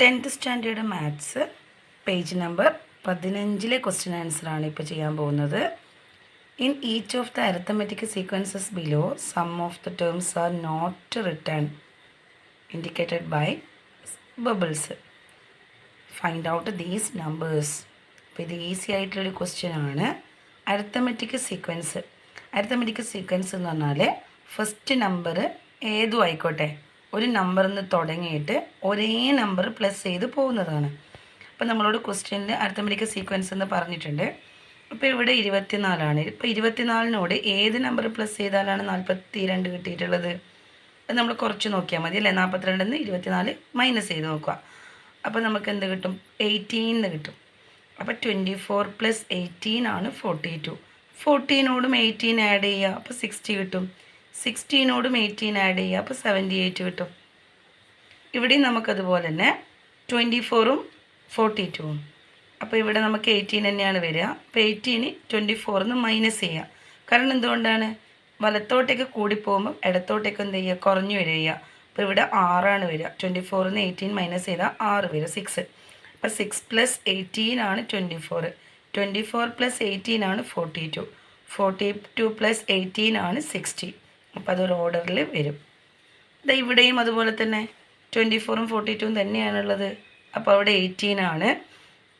10th standard maths page number 15 question ആൻസറാണ് ഇപ്പോൾ ചെയ്യാൻ പോകുന്നത്. In each of the arithmetic sequences below sum of the terms are not written indicated by bubbles. Find out these numbers. അപ്പോൾ ഇത് easy ആയിട്ടുള്ളൊരു question ആണ്. Arithmetic sequence എന്ന് പറഞ്ഞാൽ ഫസ്റ്റ് നമ്പർ ഏതും ആയിക്കോട്ടെ, ഒരു നമ്പറിൽ നിന്ന് തുടങ്ങിയിട്ട് ഒരേ നമ്പർ പ്ലസ് ചെയ്ത് പോകുന്നതാണ്. അപ്പോൾ നമ്മളോട് ക്വസ്റ്റ്യനിൽ അരിത്തമെറ്റിക് സീക്വൻസ് എന്ന് പറഞ്ഞിട്ടുണ്ട്. അപ്പോൾ ഇവിടെ 24ആണ്. ഇപ്പോൾ 24നോട് ഏത് നമ്പർ പ്ലസ് ചെയ്താലാണ് 42 കിട്ടിയിട്ടുള്ളത്? അത് നമ്മൾ കുറച്ച് നോക്കിയാൽ മതി അല്ലേ. 42 24 മൈനസ് ചെയ്ത് നോക്കുക. അപ്പോൾ നമുക്ക് എന്ത് കിട്ടും? 18 കിട്ടും. അപ്പോൾ 24 + 18 ആണ് 42. 14നോടും 18 ആഡ് ചെയ്യുക, അപ്പോൾ 60 കിട്ടും. 16നോടും 18 ആഡ് ചെയ്യുക, അപ്പോൾ 78 കിട്ടും. ഇവിടെയും നമുക്കതുപോലെ തന്നെ 24ഉം 42ഉം. അപ്പോൾ ഇവിടെ നമുക്ക് 18 തന്നെയാണ് വരിക. അപ്പോൾ 18 24 മൈനസ് ചെയ്യുക. കാരണം എന്തുകൊണ്ടാണ്? വലത്തോട്ടേക്ക് കൂടിപ്പോകുമ്പോൾ ഇടത്തോട്ടേക്ക് എന്ത് ചെയ്യുക? കുറഞ്ഞു വരിക. അപ്പോൾ ഇവിടെ 6ആണ് വരിക. 24 18 മൈനസ് ചെയ്താൽ 6 വരും, 6. അപ്പോൾ 6 + 18 ആണ് 24. 24 + 18 ആണ് 42. 42 + 18 ആണ് 60. അപ്പോൾ അതൊരു ഓർഡറിൽ വരും. ഇവിടെയും അതുപോലെ തന്നെ 24ഉം 42ഉം തന്നെയാണുള്ളത്. അപ്പോൾ അവിടെ 18 ആണ്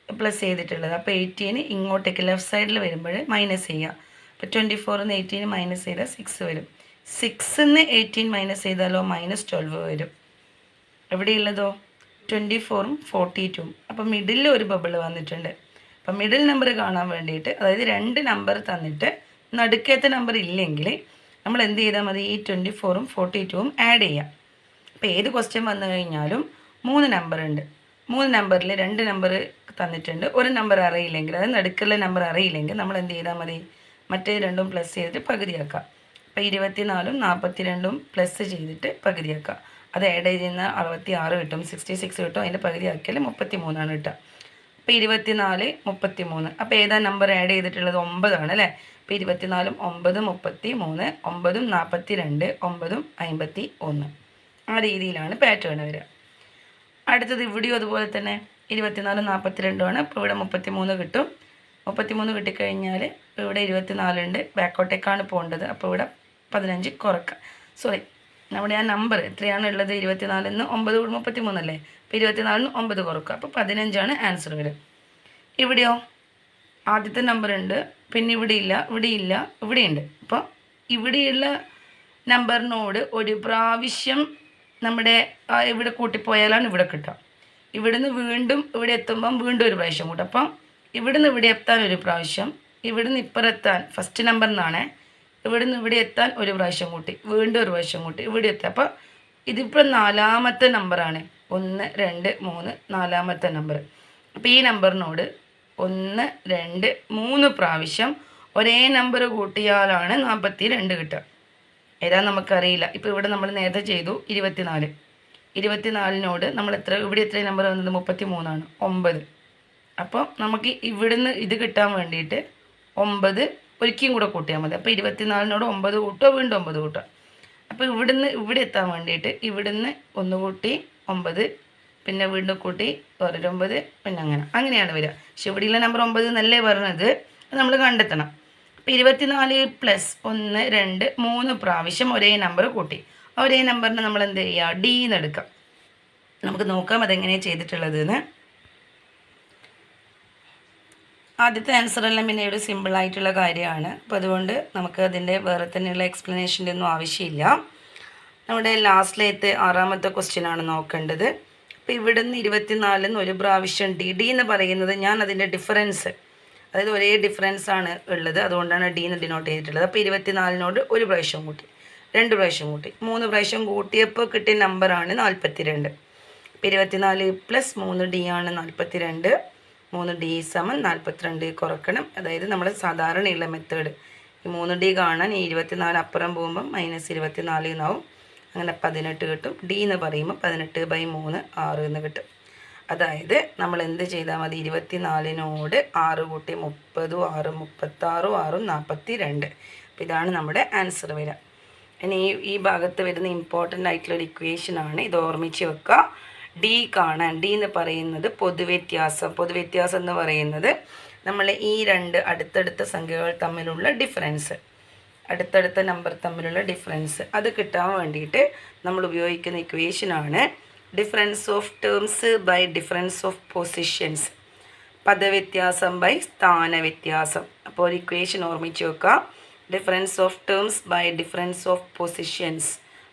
പ്ലസ് ചെയ്തിട്ടുള്ളത്. അപ്പോൾ 18 ഇങ്ങോട്ടേക്ക് ലെഫ്റ്റ് സൈഡിൽ വരുമ്പോൾ മൈനസ് ചെയ്യുക. അപ്പോൾ 24 18 മൈനസ് ചെയ്താൽ 6 വരും. 6 18 മൈനസ് ചെയ്താലോ -12 വരും. എവിടെയുള്ളതോ 24ഉം 42ഉം. അപ്പോൾ മിഡിലിൽ ഒരു ബബിൾ വന്നിട്ടുണ്ട്. അപ്പോൾ മിഡിൽ നമ്പർ കാണാൻ വേണ്ടിയിട്ട്, അതായത് 2 നമ്പർ തന്നിട്ട് നടുക്കത്തെ നമ്പർ ഇല്ലെങ്കിൽ നമ്മൾ എന്ത് ചെയ്താൽ മതി? ഈ 24ഉം 42ഉം ആഡ് ചെയ്യാം. അപ്പോൾ ഏത് ക്വസ്റ്റ്യൻ വന്നു കഴിഞ്ഞാലും 3 നമ്പർ ഉണ്ട്. 3 നമ്പറിൽ 2 നമ്പർ തന്നിട്ടുണ്ട്. ഒരു നമ്പർ അറിയില്ലെങ്കിൽ, അതായത് നടുക്കുള്ള നമ്പർ അറിയില്ലെങ്കിൽ നമ്മൾ എന്ത് ചെയ്താൽ മതി? മറ്റേ രണ്ടും പ്ലസ് ചെയ്തിട്ട് പകുതിയാക്കാം. അപ്പോൾ 24ഉം 42ഉം പ്ലസ് ചെയ്തിട്ട് പകുതിയാക്കാം. അത് ആഡ് ചെയ്യുന്ന 66 കിട്ടും, 66 കിട്ടും. അതിൻ്റെ പകുതിയാക്കിയാൽ 33 ആണ് കിട്ടുക. അപ്പോൾ 24 33. അപ്പോൾ ഏതാ നമ്പർ ആഡ് ചെയ്തിട്ടുള്ളത്? 9 ആണ് അല്ലേ. അപ്പോൾ 24ഉം 9 33, 9ഉം 42, 9ഉം 51. ആ രീതിയിലാണ് പാറ്റേൺ വരിക. അടുത്തത് ഇവിടെയും അതുപോലെ തന്നെ 24 42 ആണ്. അപ്പോൾ ഇവിടെ 33 കിട്ടും. 33 കിട്ടിക്കഴിഞ്ഞാൽ ഇവിടെ 24 ഉണ്ട്, ബാക്കോട്ടേക്കാണ് പോകേണ്ടത്. അപ്പോൾ ഇവിടെ 15 കുറക്കുക. സോറി, നമ്മുടെ ആ നമ്പർ എത്രയാണ് ഉള്ളത്? 24 9 33 അല്ലേ. അപ്പോൾ 24 9 കുറക്കുക. അപ്പോൾ 15ആണ് ആൻസർ വരിക. ഇവിടെയോ ആദ്യത്തെ നമ്പർ ഉണ്ട്, പിന്നെ ഇവിടെ ഇല്ല, ഇവിടെയുണ്ട്. അപ്പോൾ ഇവിടെയുള്ള നമ്പറിനോട് ഒരു പ്രാവശ്യം നമ്മുടെ ഇവിടെ കൂട്ടിപ്പോയാലാണ് ഇവിടെ കിട്ടുക. ഇവിടുന്ന് വീണ്ടും ഇവിടെ എത്തുമ്പം വീണ്ടും ഒരു പ്രാവശ്യം കൂട്ടും. അപ്പം ഇവിടുന്ന് ഇവിടെ എത്താൻ ഒരു പ്രാവശ്യം, ഇവിടുന്ന് ഇപ്പുറത്തെത്താൻ ഫസ്റ്റ് നമ്പറിൽ നിന്നാണ്, ഇവിടുന്ന് ഇവിടെ എത്താൻ ഒരു പ്രാവശ്യം കൂട്ടി, വീണ്ടും ഒരു പ്രാവശ്യം കൂട്ടി, ഇവിടെ എത്താം. അപ്പോൾ ഇതിപ്പോൾ 4ാമത്തെ നമ്പറാണ്. 1 2 3 4ാമത്തെ നമ്പർ. അപ്പോൾ ഈ നമ്പറിനോട് 1 2 3 പ്രാവശ്യം ഒരേ നമ്പർ കൂട്ടിയാലാണ് 42 കിട്ടുക. ഏതാ നമുക്കറിയില്ല. ഇപ്പോൾ ഇവിടെ നമ്മൾ നേരത്തെ ചെയ്തു 24. 24നോട് നമ്മൾ ഇവിടെ എത്ര നമ്പർ വന്നത്? 33 ആണ്, 9. അപ്പോൾ നമുക്ക് ഇവിടുന്ന് ഇത് കിട്ടാൻ വേണ്ടിയിട്ട് 9 ഒരിക്കലും കൂടെ കൂട്ടിയാൽ മതി. അപ്പോൾ 24നോട് 9 കൂട്ടുക, വീണ്ടും 9 കൂട്ടുക. അപ്പോൾ ഇവിടുന്ന് ഇവിടെ എത്താൻ വേണ്ടിയിട്ട് ഇവിടുന്ന് 1 കൂട്ടി 9, പിന്നെ വീണ്ടും കൂട്ടി ഒരു 9, പിന്നെ അങ്ങനെയാണ് വരിക. പക്ഷെ ഇവിടെയുള്ള നമ്പർ 9 എന്നല്ലേ പറഞ്ഞത്, അത് നമ്മൾ കണ്ടെത്തണം. അപ്പോൾ 24 + 1 2 3 പ്രാവശ്യം ഒരേ നമ്പർ കൂട്ടി. ഒരേ നമ്പറിന് നമ്മൾ എന്ത് ചെയ്യുക? D എന്ന് എടുക്കാം. നമുക്ക് നോക്കാം അതെങ്ങനെയാണ് ചെയ്തിട്ടുള്ളത് എന്ന്. ആദ്യത്തെ ആൻസറെല്ലാം പിന്നെ ഒരു സിമ്പിളായിട്ടുള്ള കാര്യമാണ്. അപ്പോൾ അതുകൊണ്ട് നമുക്ക് അതിൻ്റെ വേറെ തന്നെയുള്ള എക്സ്പ്ലനേഷൻ്റെ ഒന്നും ആവശ്യമില്ല. നമ്മുടെ ലാസ്റ്റിലത്തെ 6ാമത്തെ ക്വസ്റ്റ്യനാണ് നോക്കേണ്ടത്. അപ്പോൾ ഇവിടുന്ന് 24 ഒരു പ്രാവശ്യം D എന്ന് പറയുന്നത് ഞാൻ അതിൻ്റെ ഡിഫറൻസ്, അതായത് ഒരേ ഡിഫറൻസ് ആണ് ഉള്ളത്, അതുകൊണ്ടാണ് D എന്ന് ഡിനോട്ട് ചെയ്തിട്ടുള്ളത്. അപ്പോൾ 24നോട് ഒരു പ്രാവശ്യം കൂട്ടി, 2 പ്രാവശ്യം കൂട്ടി, 3 പ്രാവശ്യം കൂട്ടിയപ്പോൾ കിട്ടിയ നമ്പറാണ് 42. അപ്പോൾ 24 + 3D ആണ് 42. 3D = 42 കുറക്കണം. അതായത് നമ്മൾ സാധാരണയുള്ള മെത്തേഡ്. ഈ 3D കാണാൻ ഈ 24 അപ്പുറം പോകുമ്പം -24 എന്നാവും. അങ്ങനെ 18 കിട്ടും. D എന്ന് പറയുമ്പോൾ 18/3 6 എന്ന് കിട്ടും. അതായത് നമ്മൾ എന്ത് ചെയ്താൽ മതി? 24നോട് 6 കൂട്ടി 30, 6 36, 6 42. അപ്പോൾ ഇതാണ് നമ്മുടെ ആൻസർ വരിക. ഇനി ഈ ഭാഗത്ത് വരുന്ന ഇമ്പോർട്ടൻ്റ് ആയിട്ടുള്ളൊരു ഇക്വേഷനാണ്. ഇത് ഓർമ്മിച്ച് വെക്കുക. ഡി കാണാൻ. ഡി എന്ന് പറയുന്നത് പൊതുവ്യത്യാസം. പൊതുവ്യത്യാസം എന്ന് പറയുന്നത് നമ്മൾ ഈ രണ്ട് അടുത്തടുത്ത സംഖ്യകൾ തമ്മിലുള്ള ഡിഫറൻസ്, അടുത്തടുത്ത നമ്പർ തമ്മിലുള്ള ഡിഫറൻസ് അത് കിട്ടാൻ വേണ്ടിയിട്ട് നമ്മൾ ഉപയോഗിക്കുന്ന ഇക്വേഷനാണ് difference of terms by difference of positions. പദവ്യത്യാസം ബൈ സ്ഥാനവ്യത്യാസം. അപ്പോൾ ഒരു ഇക്വേഷൻ ഓർമ്മിച്ച് വെക്കാം. Difference of terms by difference of positions,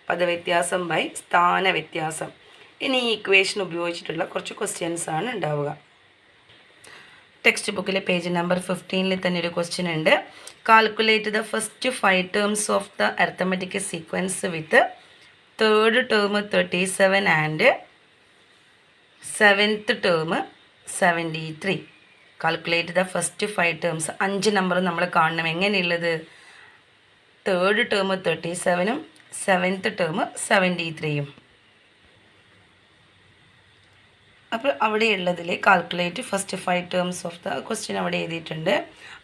പദവ്യത്യാസം ബൈ സ്ഥാനവ്യത്യാസം. ഇനി ഈ ഇക്വേഷൻ ഉപയോഗിച്ചിട്ടുള്ള കുറച്ച് ക്വസ്റ്റ്യൻസ് ആണ് ഉണ്ടാവുക. ടെക്സ്റ്റ് ബുക്കിലെ പേജ് നമ്പർ 15 തന്നെ ഒരു ക്വസ്റ്റ്യൻ ഉണ്ട്. Calculate the first 5 terms of the arithmetic sequence with third term 37 and 7th term 73. Calculate the first 5 terms. 5 number നമ്മൾ കാണണം. എങ്ങനെയുള്ളത്? തേർഡ് ടേം 37ഉം 7th ടേം 73ഉം. അപ്പോൾ അവിടെയുള്ളതിൽ calculate first 5 terms of the question അവിടെ എഴുതിയിട്ടുണ്ട്.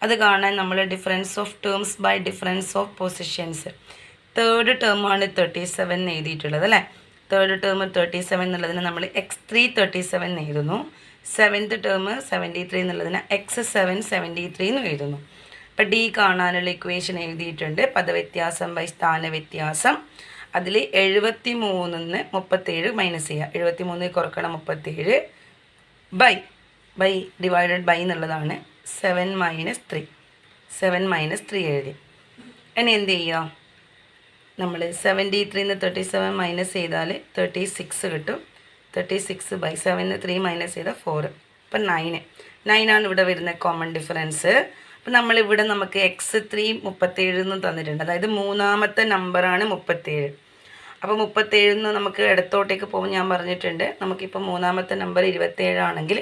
അത് കാണാൻ നമ്മൾ difference of terms by difference of positions. Third term ആണ് 37 എന്ന് എഴുതിയിട്ടുള്ളത് അല്ലേ. തേർഡ് ടേം 37 എന്നുള്ളതിന് നമ്മൾ x3 37 എഴുതുന്നു. 7th ടേം 73 എന്നുള്ളതിന് x7 73 എന്ന് എഴുതുന്നു. അപ്പോൾ ഡി കാണാനുള്ള ഇക്വേഷൻ എഴുതിയിട്ടുണ്ട്. പദവ്യത്യാസം ബൈ സ്ഥാനവ്യത്യാസം. അതിൽ 73 37 മൈനസ് ചെയ്യുക. 73 കുറക്കണം 37 ബൈ ഡിവൈഡഡ് ബൈ എന്നുള്ളതാണ് 7 മൈനസ് 3 എഴുതി. ഇനി എന്ത് ചെയ്യുക? നമ്മൾ 73 37 മൈനസ് ചെയ്താൽ 36 കിട്ടും. 36 ബൈ 7 3 മൈനസ് ചെയ്താൽ 4. അപ്പം 9 ആണ് ഇവിടെ വരുന്ന കോമൺ ഡിഫറൻസ്. അപ്പം നമ്മളിവിടെ നമുക്ക് x3 37 എന്ന് തന്നിട്ടുണ്ട്. അതായത് മൂന്നാമത്തെ നമ്പറാണ് 37. അപ്പോൾ 37 നമുക്ക് ഇടത്തോട്ടേക്ക് പോകും ഞാൻ പറഞ്ഞിട്ടുണ്ട്. നമുക്കിപ്പോൾ മൂന്നാമത്തെ നമ്പർ 27 ആണെങ്കിൽ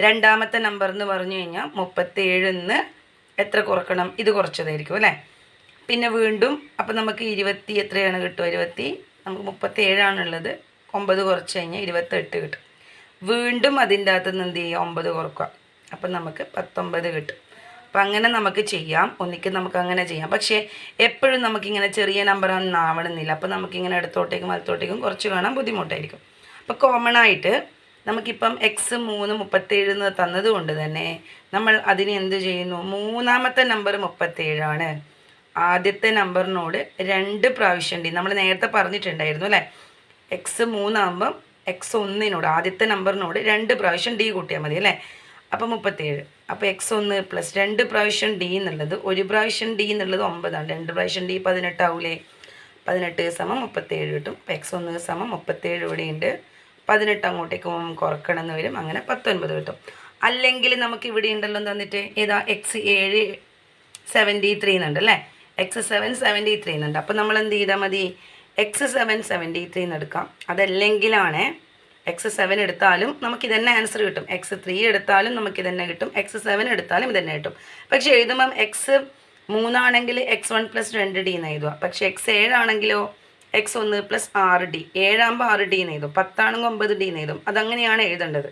രണ്ടാമത്തെ നമ്പർ എന്ന് പറഞ്ഞു കഴിഞ്ഞാൽ 37 എത്ര കുറക്കണം? ഇത് കുറച്ചതായിരിക്കും അല്ലേ. പിന്നെ വീണ്ടും അപ്പം നമുക്ക് 20 എത്രയാണ് കിട്ടും? 20 നമുക്ക് 37 ആണുള്ളത്. 9 കുറച്ച് കഴിഞ്ഞാൽ 28 കിട്ടും. വീണ്ടും അതിൻ്റെ അകത്തുനിന്ന് എന്ത് ചെയ്യുക? 9 കുറക്കുക. അപ്പം നമുക്ക് 19 കിട്ടും. അപ്പം അങ്ങനെ നമുക്ക് ചെയ്യാം. ഒന്നിക്ക് നമുക്ക് അങ്ങനെ ചെയ്യാം. പക്ഷേ എപ്പോഴും നമുക്കിങ്ങനെ ചെറിയ നമ്പറൊന്നും ആവണമെന്നില്ല. അപ്പോൾ നമുക്കിങ്ങനെ ഇടത്തോട്ടേക്കും വലത്തോട്ടേക്കും കുറച്ച് കാണാൻ ബുദ്ധിമുട്ടായിരിക്കും. അപ്പോൾ കോമൺ ആയിട്ട് നമുക്കിപ്പം x3 37 എന്ന് തന്നതുകൊണ്ട് തന്നെ നമ്മൾ അതിന് എന്ത് ചെയ്യുന്നു? മൂന്നാമത്തെ നമ്പർ 37 ആണ്. ആദ്യത്തെ നമ്പറിനോട് 2 പ്രാവശ്യം ഡി. നമ്മൾ നേരത്തെ പറഞ്ഞിട്ടുണ്ടായിരുന്നു അല്ലേ. x3 ആകുമ്പം x1 ആദ്യത്തെ നമ്പറിനോട് 2 പ്രാവശ്യം ഡി കൂട്ടിയാൽ മതി അല്ലേ. അപ്പോൾ 37. അപ്പോൾ x1 പ്ലസ് 2 പ്രാവശ്യം ഡി എന്നുള്ളത് 1 പ്രാവശ്യം ഡി എന്നുള്ളത് 9 ആണ്. 2 പ്രാവശ്യം ഡി 18 ആവൂലേ. 18 സമം 37 കിട്ടും. അപ്പോൾ x1 സമം 37 ഇവിടെ ഉണ്ട്. 18 അങ്ങോട്ടേക്ക് കുറക്കണം എന്ന് വരും. അങ്ങനെ 19 കിട്ടും. അല്ലെങ്കിൽ നമുക്ക് ഇവിടെ ഉണ്ടല്ലോ തന്നിട്ട് ഏതാ x7 73 എന്നുണ്ട് അല്ലേ. x7 73 എന്നുണ്ട്. അപ്പോൾ നമ്മൾ എന്ത് ചെയ്താൽ മതി? x7 73 എന്ന് എടുക്കാം. അതല്ലെങ്കിലാണ് x7 എടുത്താലും നമുക്ക് ഇതന്നെ ആൻസർ കിട്ടും. x3 എടുത്താലും നമുക്ക് ഇതന്നെ കിട്ടും. x7 എടുത്താലും ഇതന്നെ കിട്ടും. പക്ഷേ എഴുതുമ്പം x3 ആണെങ്കിൽ x1 പ്ലസ് 2d എന്ന് എഴുതുക. പക്ഷേ x7 ആണെങ്കിലോ x1 പ്ലസ് 6d. 7 ആകുമ്പോൾ 6d എന്ന് എഴുതും. 10 ആണെങ്കിൽ 9d എന്ന് എഴുതും. അതങ്ങനെയാണ് എഴുതേണ്ടത്.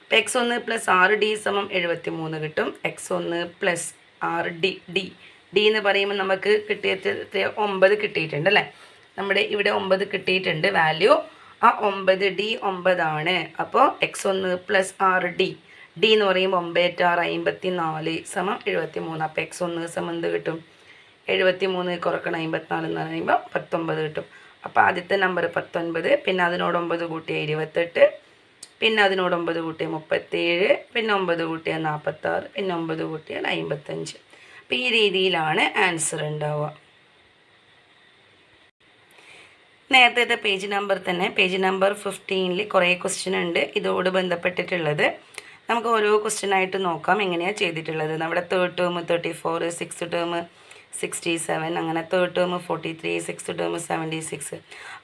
അപ്പോൾ x1 പ്ലസ് 6d സമം 73 കിട്ടും. x1 പ്ലസ് 6d ഡി എന്ന് പറയുമ്പോൾ നമുക്ക് കിട്ടിയത് 9 കിട്ടിയിട്ടുണ്ട് അല്ലേ. നമ്മുടെ ഇവിടെ 9 കിട്ടിയിട്ടുണ്ട് വാല്യൂ. ആ 9d 9 ആണ്. അപ്പോൾ x1 പ്ലസ് 6d ഡി എന്ന് പറയുമ്പോൾ 9 6 54 സമം 73. അപ്പോൾ x1 സമം എന്ത് കിട്ടും? 73 കുറക്കണം 54 എന്ന് പറയുമ്പോൾ 19 കിട്ടും. അപ്പോൾ ആദ്യത്തെ നമ്പർ 19, പിന്നെ അതിനോട് 9 കൂട്ടിയ 28, പിന്നെ അതിനോട് 9 കൂട്ടിയ 37, പിന്നെ 9 കൂട്ടിയ 46, പിന്നെ 9 കൂട്ടിയ 55. അപ്പോൾ ഈ രീതിയിലാണ് ആൻസർ ഉണ്ടാവുക. നേരത്തെ പേജ് നമ്പർ തന്നെ പേജ് നമ്പർ 15 കുറേ ക്വസ്റ്റ്യൻ ഉണ്ട് ഇതോട് ബന്ധപ്പെട്ടിട്ടുള്ളത്. നമുക്ക് ഓരോ ക്വസ്റ്റ്യനായിട്ട് നോക്കാം എങ്ങനെയാണ് ചെയ്തിട്ടുള്ളത്. നമ്മുടെ തേർഡ് ടേം 34, സിക്സ്ത് ടേം 67, അങ്ങനെ തേർഡ് ടേം 43, സിക്സ്ത് ടേം 76.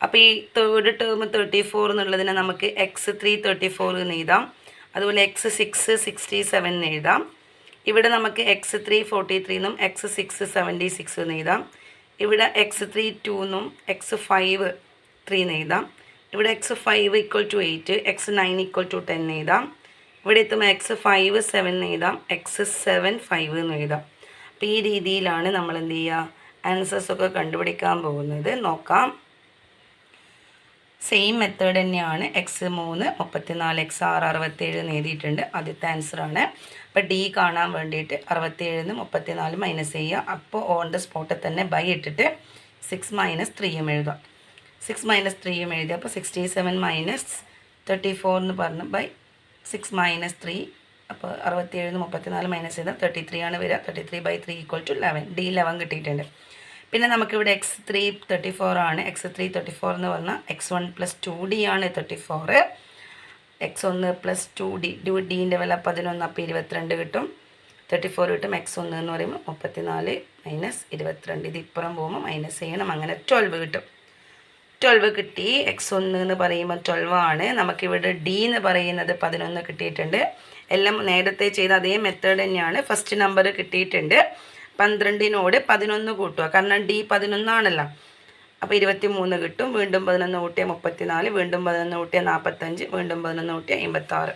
അപ്പോൾ ഈ തേർഡ് ടേം 34 എന്നുള്ളതിനെ നമുക്ക് x3 34 എന്ന് എഴുതാം. അതുപോലെ x6 67 എന്ന് എഴുതാം. ഇവിടെ നമുക്ക് x3 43 എന്നും x6 76 എന്ന് എഴുതാം. ഇവിടെ x3 2 എന്നും x5 3 എന്ന് എഴുതാം. ഇവിടെ x5 = 8, x9 = 10 എഴുതാം. ഇവിടെ എത്തുമ്പോൾ x5 7 എന്ന് എഴുതാം, x7 5 എന്ന് എഴുതാം. അപ്പോൾ ഈ രീതിയിലാണ് നമ്മൾ എന്ത് ചെയ്യുക? ആൻസേഴ്സൊക്കെ കണ്ടുപിടിക്കാൻ പോകുന്നത്. നോക്കാം. സെയിം മെത്തേഡ് തന്നെയാണ്. എക്സ് 3 34 എക്സ് 6 67 എന്ന് എഴുതിയിട്ടുണ്ട്. ആദ്യത്തെ ആൻസറാണ്. അപ്പോൾ ഡി കാണാൻ വേണ്ടിയിട്ട് 67 34 മൈനസ് ചെയ്യുക. അപ്പോൾ ഓൺ ദ സ്പോട്ടിൽ തന്നെ ബൈ ഇട്ടിട്ട് 6 മൈനസ് 3യും എഴുതാം. 6 മൈനസ് 3യും എഴുതി. അപ്പോൾ 67 മൈനസ് 34 എന്ന് പറഞ്ഞു ബൈ 6 മൈനസ് 3. അപ്പോൾ 67 34 മൈനസ് ചെയ്താൽ 33 ആണ് വരിക. 33/3 = 11. ഡി 11 കിട്ടിയിട്ടുണ്ട്. പിന്നെ നമുക്കിവിടെ x3 34 ആണ്. x3 34 എന്ന് പറഞ്ഞാൽ x1 + 2d ആണ് 34. x1 + 2d ഡീൻ്റെ വില 11, അപ്പോൾ 22 കിട്ടും. 34 കിട്ടും. x1 എന്ന് പറയുമ്പോൾ 34 മൈനസ് 22. ഇത് ഇപ്പുറം പോകുമ്പോൾ മൈനസ് ചെയ്യണം. അങ്ങനെ 12 കിട്ടും. 12 കിട്ടി. x1 എന്ന് പറയുമ്പോൾ 12 ആണ്. നമുക്കിവിടെ d എന്ന് പറയുന്നത് 11 കിട്ടിയിട്ടുണ്ട്. എല്ലാം നേരത്തെ ചെയ്ത അതേ മെത്തേഡ് തന്നെയാണ്. ഫസ്റ്റ് നമ്പർ കിട്ടിയിട്ടുണ്ട്. 12നോട് 11 കൂട്ടുക, കാരണം d 11 ആണല്ലോ. അപ്പോൾ 23 കിട്ടും. വീണ്ടും 11 കൂട്ടിയാൽ 34, വീണ്ടും 11 കൂട്ടിയാൽ 45, വീണ്ടും 11 കൂട്ടിയാൽ 56.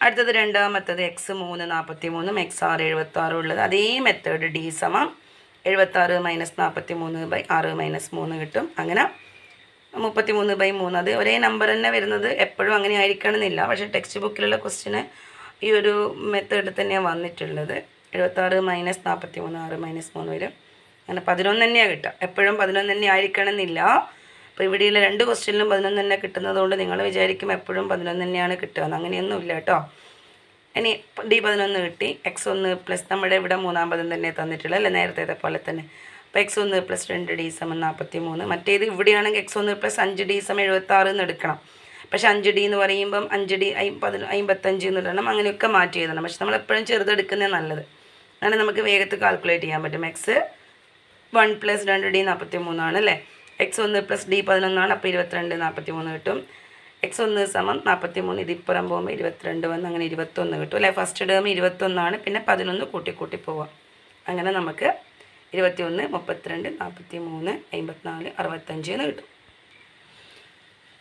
അടുത്തത് രണ്ടാമത്തത് x 3 43 x 6 76 ഉള്ളത്. അതേ മെത്തേഡ് d = 76 മൈനസ് 43/6 മൈനസ് 3 കിട്ടും. അങ്ങനെ 33/3. അത് ഒരേ നമ്പർ തന്നെ വരുന്നത്. എപ്പോഴും അങ്ങനെ ആയിരിക്കണമെന്നില്ല. പക്ഷേ ടെക്സ്റ്റ് ബുക്കിലുള്ള ക്വസ്റ്റിന് ഈ ഒരു മെത്തേഡ് തന്നെയാണ് വന്നിട്ടുള്ളത്. 76 മൈനസ് 43 6 മൈനസ് 3 വരും. അങ്ങനെ 11 തന്നെയാണ് കിട്ടുക. എപ്പോഴും 11 തന്നെ ആയിരിക്കണമെന്നില്ല. അപ്പോൾ ഇവിടെയുള്ള 2 ക്വസ്റ്റ്യനിലും 11 തന്നെ കിട്ടുന്നതുകൊണ്ട് നിങ്ങൾ വിചാരിക്കും എപ്പോഴും 11 തന്നെയാണ് കിട്ടുക. അങ്ങനെയൊന്നുമില്ല കേട്ടോ. ഇനി d 11 കിട്ടി. x1 പ്ലസ് നമ്മുടെ ഇവിടെ മൂന്നാം പദം തന്നെ തന്നിട്ടുള്ളത് അല്ലേ, നേരത്തെ പോലെ തന്നെ. അപ്പോൾ x1 + 2d = 43. മറ്റേത് ഇവിടെയാണെങ്കിൽ x1 + 5d = 76 എന്ന് എടുക്കണം. പക്ഷെ 5d എന്ന് പറയുമ്പം 5d 55 എന്ന് ഇടണം. അങ്ങനെയൊക്കെ മാറ്റി എഴുതണം. പക്ഷെ നമ്മളെപ്പോഴും ചെറുതെടുക്കുന്നതാണ് നല്ലത്. അങ്ങനെ നമുക്ക് വേഗത്തിൽ കാൽക്കുലേറ്റ് ചെയ്യാൻ പറ്റും. x1 + 2d 43 ആണ് അല്ലേ. x1 + d 11 ആണ്. അപ്പോൾ 22 43 കിട്ടും. x1 = 43. ഇതിപ്പുറം പോകുമ്പോൾ 22 വന്ന് അങ്ങനെ 21 കിട്ടും അല്ലേ. ഫസ്റ്റ് ടേം 21 ആണ്. പിന്നെ 11 കൂട്ടി പോവാം. അങ്ങനെ നമുക്ക് 21 32 43 54 65 എന്ന് കിട്ടും.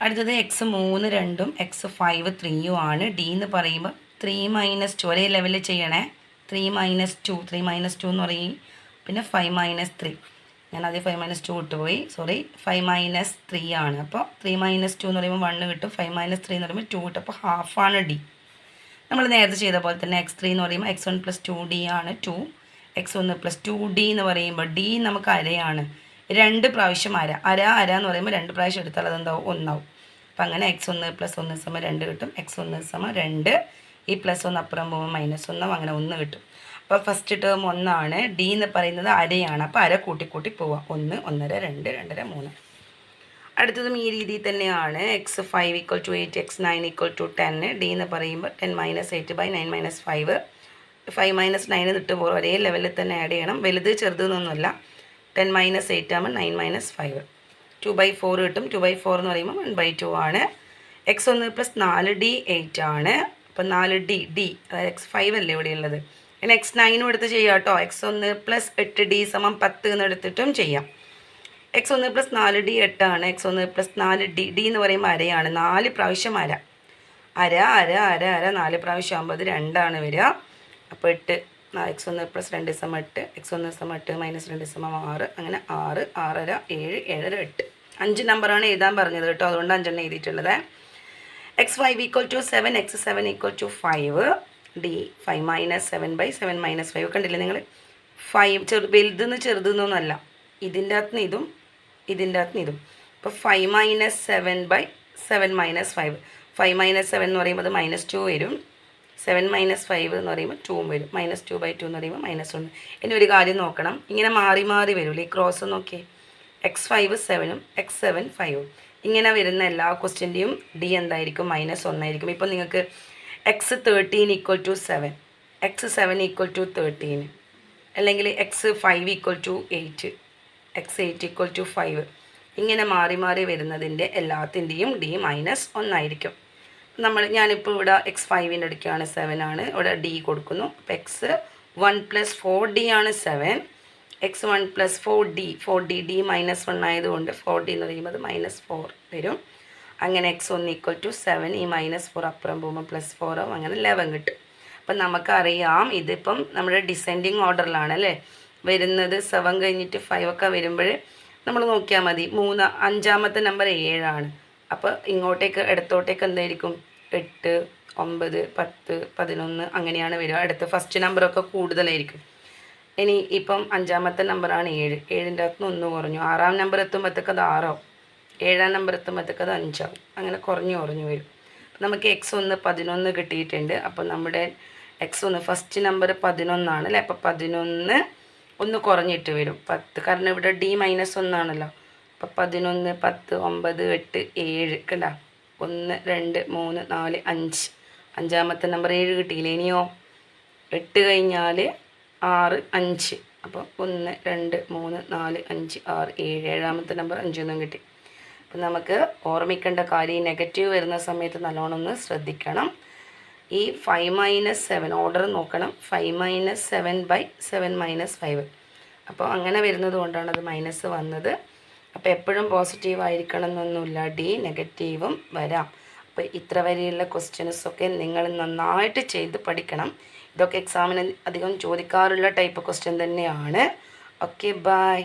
അടുത്തത് x 3 2ഉം x 5 3ഉം ആണ്. d എന്ന് പറയുമ്പോൾ 3 - 2 ഒരേ ലെവലിൽ ചെയ്യണേ. 3 - 2 എന്ന് പറയും. പിന്നെ 5 - 3. ഞാൻ ആദ്യം 5 - 2 വിട്ടുപോയി, സോറി. 5 - 3 ആണ്. അപ്പോൾ 3 - 2 എന്ന് പറയുമ്പോൾ 1 കിട്ടും. 5 - 3 എന്ന് പറയുമ്പോൾ 2 കിട്ടും. അപ്പോൾ ഹാഫാണ് d. നമ്മൾ നേരത്തെ ചെയ്ത പോലെ തന്നെ x3 എന്ന് പറയുമ്പോൾ x1 + 2d ആണ് 2. x1 + 2d എന്ന് പറയുമ്പോൾ d നമുക്ക് അരയാണ്. 2 പ്രാവശ്യം അര എന്ന് പറയുമ്പോൾ 2 പ്രാവശ്യം എടുത്താൽ അതെന്താവും, 1 ആവും. അപ്പം അങ്ങനെ x1 + 1 = 2 കിട്ടും. x1 = 2. ഈ +1 അപ്പുറം പോകുമ്പോൾ -1, അങ്ങനെ 1 കിട്ടും. അപ്പോൾ ഫസ്റ്റ് ടേം 1 ആണ്. d എന്ന് പറയുന്നത് അരയാണ്. അപ്പോൾ അര കൂട്ടി പോവാം. 1 1.5 2 2.5 3. അടുത്തതും ഈ രീതിയിൽ തന്നെയാണ്. x 5 = 8 x 9 = 10. d എന്ന് പറയുമ്പോൾ 10 - 8/9 - 5. 5 - 9 ഇട്ട് പോകും. ഒരേ ലെവലിൽ തന്നെ ആഡ് ചെയ്യണം. വലുത് ചെറുതെന്നൊന്നുമില്ല. 10 - 8 ആകുമ്പോൾ 9 - 5. 2/4 കിട്ടും. 2/4 എന്ന് പറയുമ്പോൾ 1/2 ആണ്. x1 + 4d 8 ആണ്. അപ്പോൾ 4d അതായത് x5 അല്ലേ ഇവിടെ ഉള്ളത്. പിന്നെ x9 എടുത്ത് ചെയ്യാം കേട്ടോ. x1 + 8d = 10 എന്ന് എടുത്തിട്ടും ചെയ്യാം. x1 + 4d 8 ആണ്. x1 + 4d എന്ന് പറയുമ്പോൾ അരയാണ്. 4 പ്രാവശ്യം അര 4 പ്രാവശ്യം ആകുമ്പോൾ അത് 2 ആണ് വരിക. അപ്പോൾ 8 x1 + 2 = 8. x1 = 8 - 2 = 6. അങ്ങനെ 6 6 7 7 8 5 നമ്പറാണ് എഴുതാൻ പറഞ്ഞത് കേട്ടോ. അതുകൊണ്ട് 5 എണ്ണം എഴുതിയിട്ടുള്ളത്. x5 = 7 x 7 = 5. d 5 - 7/7 - 5 കണ്ടില്ലേ നിങ്ങൾ. 5 വലുതെന്ന് ചെറുതെന്നൊന്നുമല്ല. ഇതിൻ്റെ അകത്തുനിന്ന് ഇതും ഇതിൻ്റെ അകത്തുനിന്ന് ഇതും. അപ്പോൾ 5 - 7/7 - 5. 5 - 7 എന്ന് പറയുമ്പോൾ അത് -2 വരും. 7 - 5 എന്ന് പറയുമ്പോൾ 2 വരും. -2/2 എന്ന് പറയുമ്പോൾ -1. ഇനി ഒരു കാര്യം നോക്കണം. ഇങ്ങനെ മാറി വരില്ലേ ഈ ക്രോസ് നോക്കിയേ. x5 7ഉം x7 5ഉം ഇങ്ങനെ വരുന്ന എല്ലാ ക്വസ്റ്റ്യൻ്റെയും d എന്തായിരിക്കും, -1 ആയിരിക്കും. ഇപ്പോൾ നിങ്ങൾക്ക് x 13 = 7, x 7 = 13, അല്ലെങ്കിൽ x 5 = 8, x 8 = 5. ഇങ്ങനെ മാറി വരുന്നതിൻ്റെ എല്ലാത്തിൻ്റെയും d -1 ആയിരിക്കും. ഞാനിപ്പോൾ ഇവിടെ x5 എടുക്കുകയാണ്. 7 ആണ്. ഇവിടെ d കൊടുക്കുന്നു. അപ്പോൾ x1 + 4d ആണ് 7. x1 + 4d d -1 ആയതുകൊണ്ട് 4d എന്ന് പറയുമ്പോൾ അത് -4 വരും. അങ്ങനെ x1 = 7. ഈ -4 അപ്പുറം പോകുമ്പോൾ +4 ആവും. അങ്ങനെ 11 കിട്ടും. അപ്പം നമുക്കറിയാം ഇതിപ്പം നമ്മുടെ ഡിസെൻഡിങ് ഓർഡറിലാണ് അല്ലേ വരുന്നത്. 7 കഴിഞ്ഞിട്ട് 5 ഒക്കെ വരുമ്പോൾ നമ്മൾ നോക്കിയാൽ മതി. 5ാമത്തെ നമ്പർ 7 ആണ്. അപ്പോൾ ഇങ്ങോട്ടേക്ക് ഇടത്തോട്ടേക്ക് എന്തായിരിക്കും 8, 9, 10, 11 അങ്ങനെയാണ് വരിക. അടുത്ത ഫസ്റ്റ് നമ്പറൊക്കെ കൂടുതലായിരിക്കും. ഇനി ഇപ്പം 5ാമത്തെ നമ്പറാണ് 7. 7ൻ്റെ അകത്ത് നിന്ന് 1 കുറഞ്ഞു. 6ാം നമ്പർ എത്തുമ്പോഴത്തേക്ക് അത് 6 ആവും. 7ാം നമ്പർ എത്തുമ്പോഴത്തേക്ക് അത് 5 ആവും. അങ്ങനെ കുറഞ്ഞു വരും. നമുക്ക് x1 11 കിട്ടിയിട്ടുണ്ട്. അപ്പോൾ നമ്മുടെ x1 ഫസ്റ്റ് നമ്പർ 11 ആണ് അല്ലേ. അപ്പോൾ 11 ഒന്ന് കുറഞ്ഞിട്ട് വരും 10, കാരണം ഇവിടെ d -1 ആണല്ലോ. അപ്പോൾ 11, 10, 9, 8, 7 കണ്ട 1, 2, 3, 4, 5. 5ാമത്തെ നമ്പർ 7 കിട്ടിയില്ലേ. ഇനിയോ 8 കഴിഞ്ഞാൽ 6, 5. അപ്പോൾ 1, 2, 3, 4, 5, 6, 7. 7ാമത്തെ നമ്പർ 5 കിട്ടി. അപ്പം നമുക്ക് ഓർമ്മിക്കേണ്ട കാര്യം നെഗറ്റീവ് വരുന്ന സമയത്ത് നല്ലോണം ഒന്ന് ശ്രദ്ധിക്കണം. ഈ 5 - 7 ഓർഡർ നോക്കണം. 5 - 7/7 - 5. അപ്പോൾ അങ്ങനെ വരുന്നത് കൊണ്ടാണ് അത് മൈനസ് വന്നത്. അപ്പോൾ എപ്പോഴും പോസിറ്റീവ് ആയിരിക്കണം എന്നൊന്നുമില്ല, ഡി നെഗറ്റീവും വരാം. അപ്പോൾ ഇത്ര വരെയുള്ള ക്വസ്റ്റ്യൻസൊക്കെ നിങ്ങൾ നന്നായിട്ട് ചെയ്ത് പഠിക്കണം. ഇതൊക്കെ എക്സാമിന് അധികം ചോദിക്കാറുള്ള ടൈപ്പ് ക്വസ്റ്റ്യൻ തന്നെയാണ്. Okay, by.